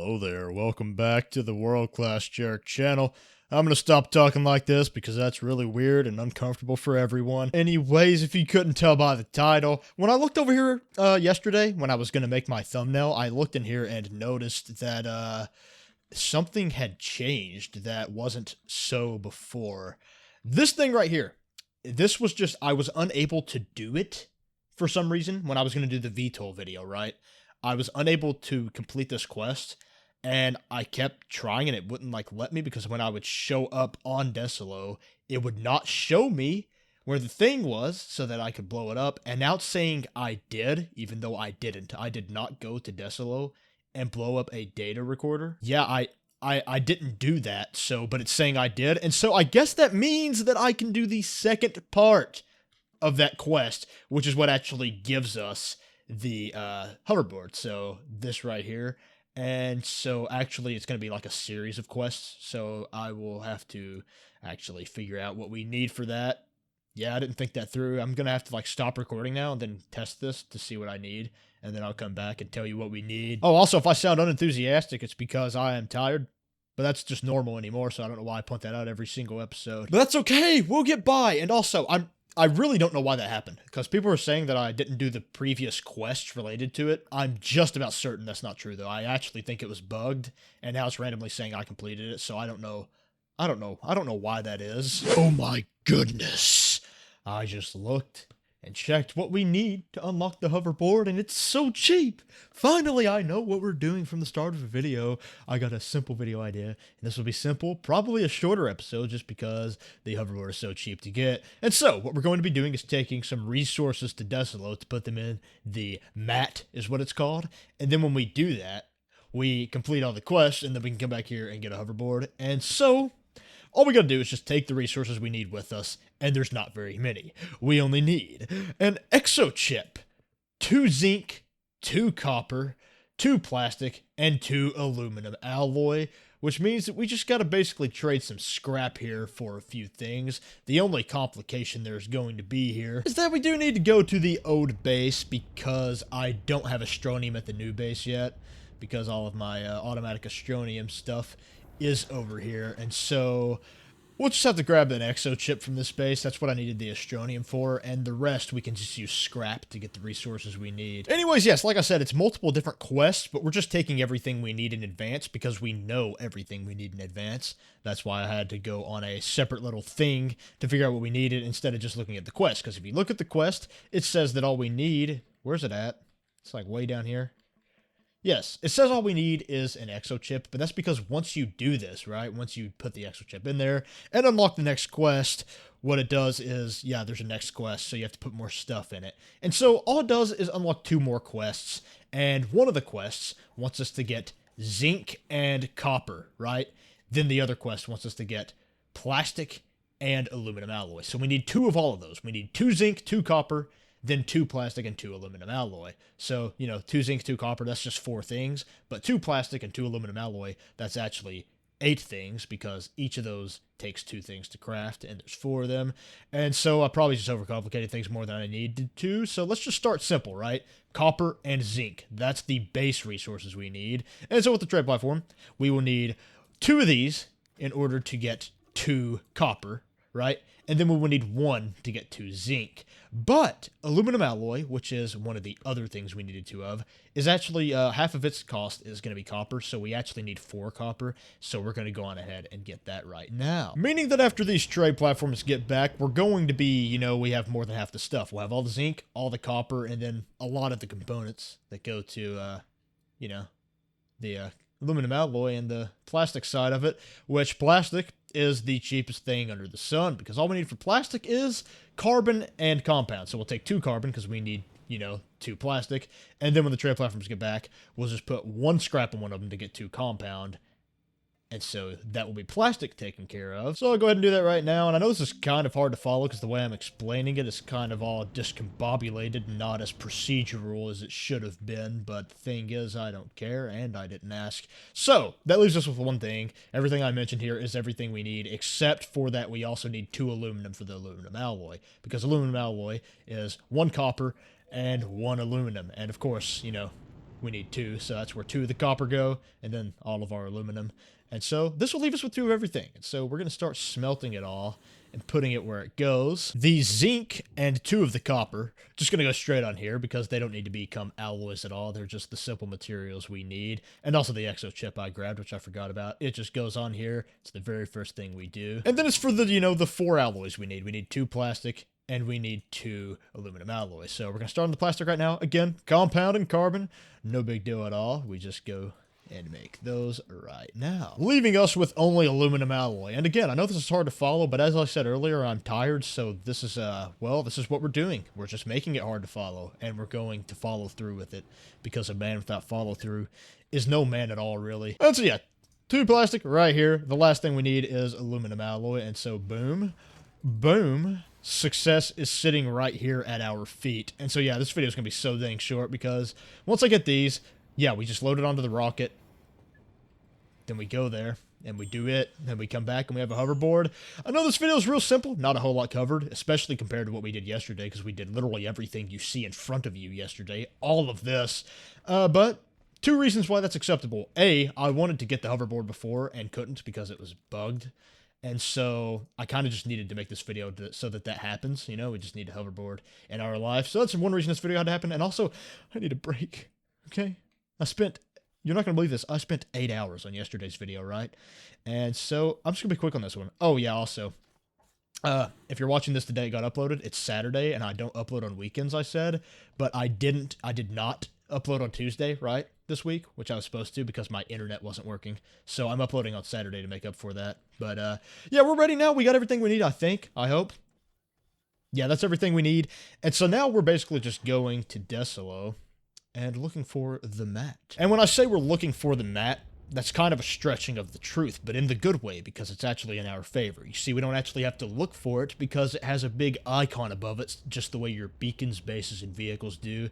Hello there, welcome back to the World Class Jerk channel. I'm gonna stop talking like this because that's really weird and uncomfortable for everyone. Anyways, if you couldn't tell by the title, when I looked over here yesterday when I was gonna make my thumbnail, I looked in here and noticed that something had changed that wasn't so before. This thing right here, this was just, I was unable to do it for some reason when I was gonna do the VTOL video, right? I was unable to complete this quest, and I kept trying and it wouldn't like let me, because when I would show up on Desolo, it would not show me where the thing was so that I could blow it up. And now it's saying I did, even though I didn't. I did not go to Desolo and blow up a data recorder. Yeah, I didn't do that, so, but it's saying I did, and so I guess that means that I can do the second part of that quest, which is what actually gives us the hoverboard. So this right here. And so actually it's going to be like a series of quests, so I will have to actually figure out what we need for that. Yeah, I didn't think that through. I'm going to have to like stop recording now and then test this to see what I need, and then I'll come back and tell you what we need. Oh, also, if I sound unenthusiastic, it's because I am tired. But that's just normal anymore, so I don't know why I point that out every single episode. But that's okay, we'll get by. And also, I really don't know why that happened, because people were saying that I didn't do the previous quests related to it. I'm just about certain that's not true, though. I actually think it was bugged, and now it's randomly saying I completed it, so I don't know why that is. Oh my goodness. I just looked and checked what we need to unlock the hoverboard, and it's so cheap. Finally, I know what we're doing from the start of the video. I got a simple video idea, and this will be simple, probably a shorter episode just because the hoverboard is so cheap to get. And so, what we're going to be doing is taking some resources to Desolo to put them in the mat, is what it's called. And then when we do that, we complete all the quests, and then we can come back here and get a hoverboard. And so, all we gotta do is just take the resources we need with us, and there's not very many. We only need an exochip, 2 zinc, 2 copper, 2 plastic, and 2 aluminum alloy, which means that we just gotta basically trade some scrap here for a few things. The only complication there's going to be here is that we do need to go to the old base, because I don't have Astroneer at the new base yet, because all of my automatic Astroneer stuff is over here. And so we'll just have to grab an exo chip from this base. That's what I needed the Astroneer for, and the rest we can just use scrap to get the resources we need. Anyways, yes, like I said, it's multiple different quests, but we're just taking everything we need in advance because we know everything we need in advance. That's why I had to go on a separate little thing to figure out what we needed instead of just looking at the quest, because if you look at the quest, it says that all we need, where's it at? It's like way down here. Yes, it says all we need is an exo chip, but that's because once you do this, right, once you put the exo chip in there and unlock the next quest, what it does is, yeah, there's a next quest, so you have to put more stuff in it. And so all it does is unlock 2 more quests, and one of the quests wants us to get zinc and copper, right? Then the other quest wants us to get plastic and aluminum alloy. So we need 2 of all of those. We need 2 zinc, 2 copper, then 2 plastic and 2 aluminum alloy. So, 2 zinc, 2 copper, that's just 4 things, but 2 plastic and 2 aluminum alloy, that's actually 8 things, because each of those takes 2 things to craft, and there's 4 of them. And so I probably just overcomplicated things more than I needed to, so let's just start simple, right? Copper and zinc, that's the base resources we need. And so with the trade platform, we will need 2 of these in order to get 2 copper, right? And then we will need 1 to get 2 zinc. But aluminum alloy, which is one of the other things we needed 2 of, is actually half of its cost is going to be copper, so we actually need 4 copper, so we're going to go on ahead and get that right now. Meaning that after these trade platforms get back, we're going to be, we have more than half the stuff. We'll have all the zinc, all the copper, and then a lot of the components that go to, the aluminum alloy and the plastic side of it, which plastic is the cheapest thing under the sun, because all we need for plastic is carbon and compound. So we'll take 2 carbon because we need, 2 plastic, and then when the trade platforms get back, we'll just put 1 scrap in one of them to get 2 compound. And so that will be plastic taken care of. So I'll go ahead and do that right now. And I know this is kind of hard to follow because the way I'm explaining it is kind of all discombobulated and not as procedural as it should have been. But the thing is, I don't care and I didn't ask. So that leaves us with one thing. Everything I mentioned here is everything we need, except for that we also need 2 aluminum for the aluminum alloy. Because aluminum alloy is 1 copper and 1 aluminum. And of course, we need 2, so that's where 2 of the copper go, and then all of our aluminum. And so this will leave us with 2 of everything. And so we're going to start smelting it all and putting it where it goes. The zinc and 2 of the copper, just going to go straight on here because they don't need to become alloys at all. They're just the simple materials we need. And also the exo chip I grabbed, which I forgot about. It just goes on here. It's the very first thing we do. And then it's for the, the 4 alloys we need. We need 2 plastic and we need 2 aluminum alloys. So we're going to start on the plastic right now. Again, compound and carbon. No big deal at all. We just go and make those right now, leaving us with only aluminum alloy. And again, I know this is hard to follow, but as I said earlier, I'm tired, so this is, well, this is what we're doing. We're just making it hard to follow, and we're going to follow through with it, because a man without follow-through is no man at all, really. And so, yeah, 2 plastic right here. The last thing we need is aluminum alloy, and so boom, boom. Success is sitting right here at our feet. And so, yeah, this video is going to be so dang short, because once I get these, yeah, we just load it onto the rocket, then we go there, and we do it, then we come back, and we have a hoverboard. I know this video is real simple, not a whole lot covered, especially compared to what we did yesterday, because we did literally everything you see in front of you yesterday, all of this, but 2 reasons why that's acceptable. A, I wanted to get the hoverboard before, and couldn't because it was bugged, and so I kind of just needed to make this video so that happens, we just need a hoverboard in our life, so that's one reason this video had to happen, and also, I need a break, okay? You're not going to believe this, I spent 8 hours on yesterday's video, right? And so, I'm just going to be quick on this one. Oh, yeah, also, if you're watching this the day it got uploaded, it's Saturday, and I don't upload on weekends, I said, but I did not upload on Tuesday, right, this week, which I was supposed to because my internet wasn't working, so I'm uploading on Saturday to make up for that, but, yeah, we're ready now, we got everything we need, I think, I hope. Yeah, that's everything we need, and so now we're basically just going to Desolo and looking for the mat. And when I say we're looking for the mat, that's kind of a stretching of the truth, but in the good way, because it's actually in our favor. You see, we don't actually have to look for it because it has a big icon above it, just the way your beacons, bases, and vehicles do.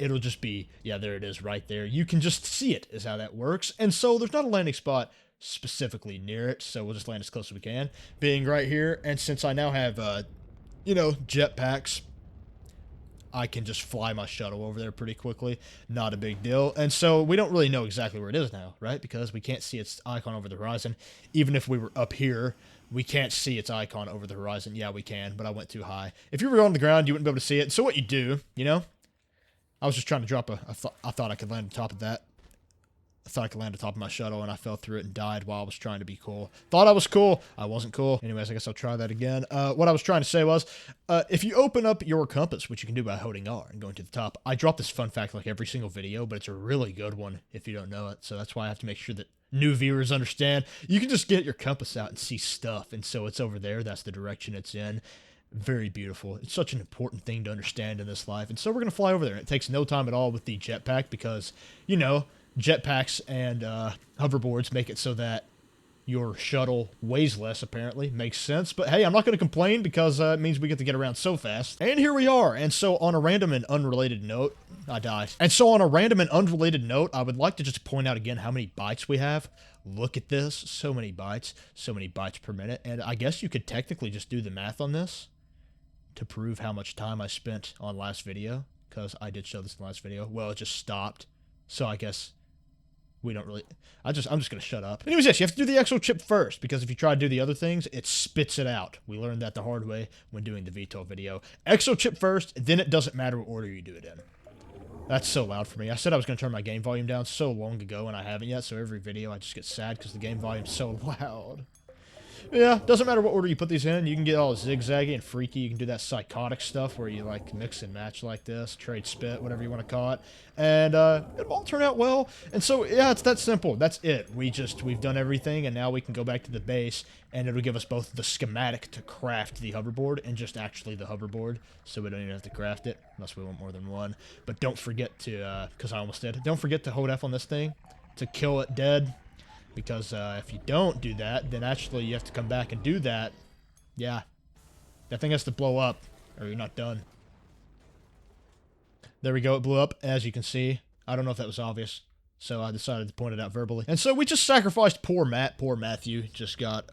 It'll just be, yeah, there it is right there. You can just see it is how that works. And so there's not a landing spot specifically near it, so we'll just land as close as we can, being right here. And since I now have, jetpacks, I can just fly my shuttle over there pretty quickly. Not a big deal. And so we don't really know exactly where it is now, right? Because we can't see its icon over the horizon. Even if we were up here, we can't see its icon over the horizon. Yeah, we can, but I went too high. If you were on the ground, you wouldn't be able to see it. So what you do, I was just trying to drop I thought I could land on top of that. I thought I could land on top of my shuttle, and I fell through it and died while I was trying to be cool. Thought I was cool. I wasn't cool. Anyways, I guess I'll try that again. What I was trying to say was, if you open up your compass, which you can do by holding R and going to the top, I drop this fun fact like every single video, but it's a really good one if you don't know it. So that's why I have to make sure that new viewers understand. You can just get your compass out and see stuff, and so it's over there. That's the direction it's in. Very beautiful. It's such an important thing to understand in this life. And so we're going to fly over there. It takes no time at all with the jetpack because, jetpacks and hoverboards make it so that your shuttle weighs less, apparently. Makes sense. But hey, I'm not going to complain because it means we get to get around so fast. And here we are. And so on a random and unrelated note, I died. And so on a random and unrelated note, I would like to just point out again how many bytes we have. Look at this. So many bytes per minute. And I guess you could technically just do the math on this to prove how much time I spent on last video, because I did show this in the last video. Well, it just stopped. So I guess we don't really... I'm just going to shut up. Anyways, yes, you have to do the exo chip first, because if you try to do the other things, it spits it out. We learned that the hard way when doing the VTOL video. Exo chip first, then it doesn't matter what order you do it in. That's so loud for me. I said I was going to turn my game volume down so long ago, and I haven't yet, so every video I just get sad because the game volume's so loud. Yeah, doesn't matter what order you put these in. You can get all zigzaggy and freaky. You can do that psychotic stuff where you, mix and match like this, trade spit, whatever you want to call it. And it'll all turn out well. And so, yeah, it's that simple. That's it. We've done everything, and now we can go back to the base, and it'll give us both the schematic to craft the hoverboard and just actually the hoverboard, so we don't even have to craft it, unless we want more than one. But don't forget to, because I almost did, don't forget to hold F on this thing to kill it dead. Because if you don't do that, then actually you have to come back and do that. Yeah. That thing has to blow up, or you're not done. There we go, it blew up, as you can see. I don't know if that was obvious, so I decided to point it out verbally. And so we just sacrificed poor Matt, poor Matthew. Just got,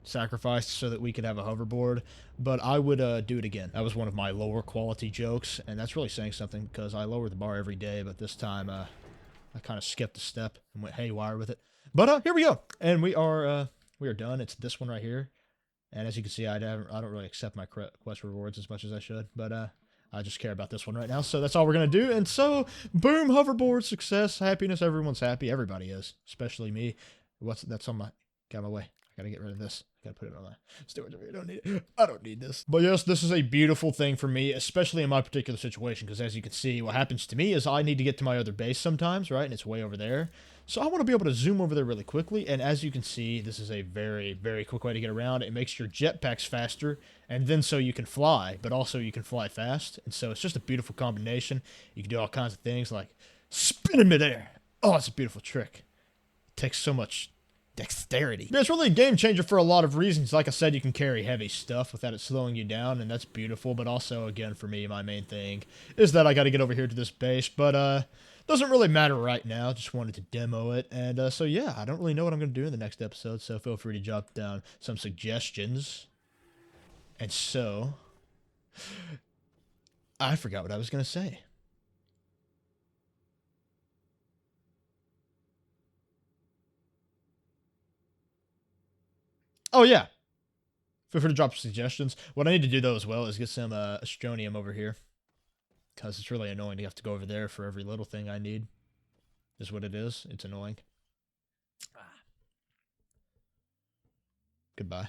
sacrificed so that we could have a hoverboard, but I would do it again. That was one of my lower quality jokes, and that's really saying something because I lower the bar every day, but this time I kind of skipped a step and went haywire with it. But here we go, and we are done. It's this one right here, and as you can see, I don't really accept my quest rewards as much as I should, but I just care about this one right now, so that's all we're gonna do. And so, boom, hoverboard, success, happiness. Everyone's happy. Everybody is, especially me. That's on my got my way. I gotta get rid of this. I gotta put it on my storage over here. I don't need it. I don't need this. But yes, this is a beautiful thing for me, especially in my particular situation, because as you can see, what happens to me is I need to get to my other base sometimes, right? And it's way over there. So I want to be able to zoom over there really quickly, and as you can see, this is a very, very quick way to get around. It makes your jetpacks faster, and then so you can fly, but also you can fly fast, and so it's just a beautiful combination. You can do all kinds of things like spin in midair. Oh, it's a beautiful trick. It takes so much dexterity. Yeah, it's really a game changer for a lot of reasons. Like I said, you can carry heavy stuff without it slowing you down, and that's beautiful, but also, again, for me, my main thing is that I got to get over here to this base, but doesn't really matter right now. Just wanted to demo it. And so, yeah, I don't really know what I'm going to do in the next episode. So feel free to jot down some suggestions. And so, I forgot what I was going to say. Oh, yeah. Feel free to drop suggestions. What I need to do, though, as well, is get some Astronium over here. Because it's really annoying to have to go over there for every little thing I need. Is what it is. It's annoying. Goodbye.